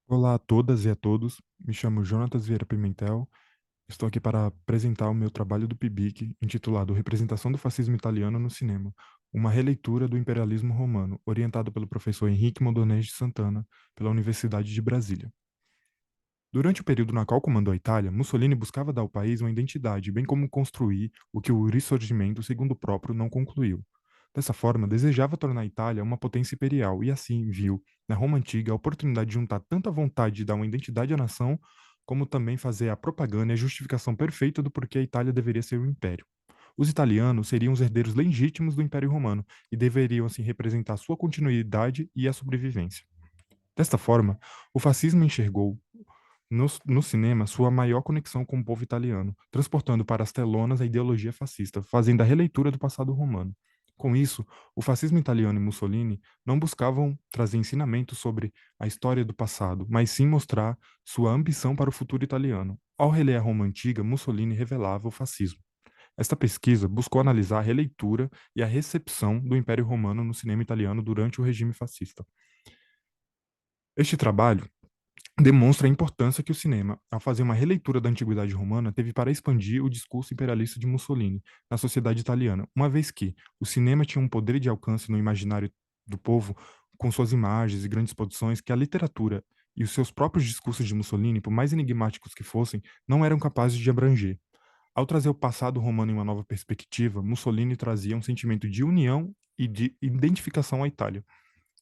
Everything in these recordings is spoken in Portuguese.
Olá a todas e a todos, me chamo Jonatas Vieira Pimentel, estou aqui para apresentar o meu trabalho do PIBIC, intitulado Representação do Fascismo Italiano no Cinema, uma releitura do imperialismo romano, orientado pelo professor Henrique Modonês de Santana, pela Universidade de Brasília. Durante o período na qual comandou a Itália, Mussolini buscava dar ao país uma identidade, bem como construir o que o Risorgimento, segundo o próprio, não concluiu. Dessa forma, desejava tornar a Itália uma potência imperial e assim viu, na Roma Antiga, a oportunidade de juntar tanto a vontade de dar uma identidade à nação, como também fazer a propaganda e a justificação perfeita do porquê a Itália deveria ser um império. Os italianos seriam os herdeiros legítimos do Império Romano e deveriam assim representar sua continuidade e a sobrevivência. Desta forma, o fascismo enxergou no cinema sua maior conexão com o povo italiano, transportando para as telonas a ideologia fascista, fazendo a releitura do passado romano. Com isso, o fascismo italiano e Mussolini não buscavam trazer ensinamentos sobre a história do passado, mas sim mostrar sua ambição para o futuro italiano. Ao reler a Roma antiga, Mussolini revelava o fascismo. Esta pesquisa buscou analisar a releitura e a recepção do Império Romano no cinema italiano durante o regime fascista. Este trabalho demonstra a importância que o cinema, ao fazer uma releitura da antiguidade romana, teve para expandir o discurso imperialista de Mussolini na sociedade italiana, uma vez que o cinema tinha um poder de alcance no imaginário do povo com suas imagens e grandes produções que a literatura e os seus próprios discursos de Mussolini, por mais enigmáticos que fossem, não eram capazes de abranger. Ao trazer o passado romano em uma nova perspectiva, Mussolini trazia um sentimento de união e de identificação à Itália.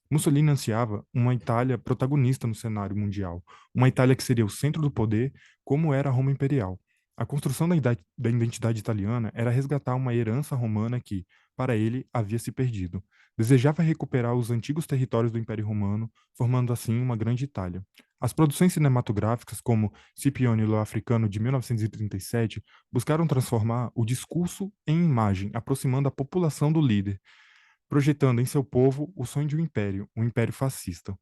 Mussolini ansiava uma Itália protagonista no cenário mundial, uma Itália que seria o centro do poder, como era a Roma imperial. A construção da identidade italiana era resgatar uma herança romana que, para ele, havia se perdido. Desejava recuperar os antigos territórios do Império Romano, formando assim uma grande Itália. As produções cinematográficas, como Scipione e o Africano de 1937, buscaram transformar o discurso em imagem, aproximando a população do líder, projetando em seu povo o sonho de um império fascista.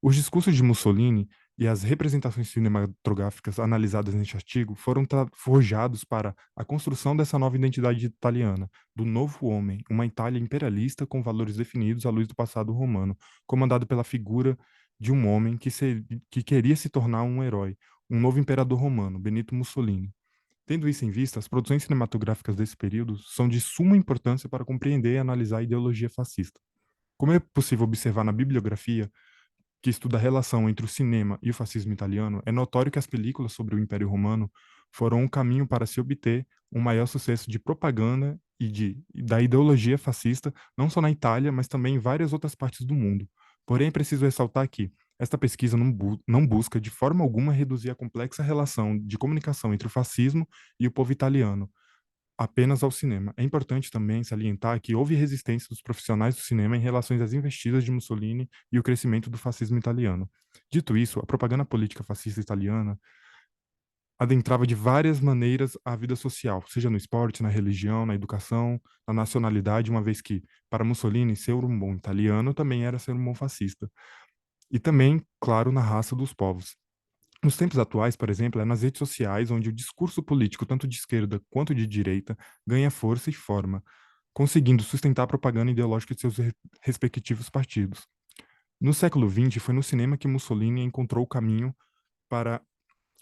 Os discursos de Mussolini e as representações cinematográficas analisadas neste artigo foram forjados para a construção dessa nova identidade italiana, do novo homem, uma Itália imperialista com valores definidos à luz do passado romano, comandado pela figura de um homem que queria se tornar um herói, um novo imperador romano, Benito Mussolini. Tendo isso em vista, as produções cinematográficas desse período são de suma importância para compreender e analisar a ideologia fascista. Como é possível observar na bibliografia, que estuda a relação entre o cinema e o fascismo italiano, é notório que as películas sobre o Império Romano foram um caminho para se obter um maior sucesso de propaganda e da ideologia fascista, não só na Itália, mas também em várias outras partes do mundo. Porém, é preciso ressaltar que esta pesquisa não busca de forma alguma reduzir a complexa relação de comunicação entre o fascismo e o povo italiano, apenas ao cinema. É importante também salientar que houve resistência dos profissionais do cinema em relação às investidas de Mussolini e o crescimento do fascismo italiano. Dito isso, a propaganda política fascista italiana adentrava de várias maneiras a vida social, seja no esporte, na religião, na educação, na nacionalidade, uma vez que, para Mussolini, ser um bom italiano também era ser um bom fascista. E também, claro, na raça dos povos. Nos tempos atuais, por exemplo, é nas redes sociais onde o discurso político, tanto de esquerda quanto de direita, ganha força e forma, conseguindo sustentar a propaganda ideológica de seus respectivos partidos. No século XX, foi no cinema que Mussolini encontrou o caminho para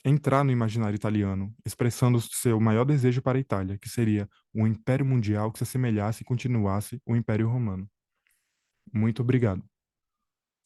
entrar no imaginário italiano, expressando seu maior desejo para a Itália, que seria um império mundial que se assemelhasse e continuasse o Império Romano. Muito obrigado.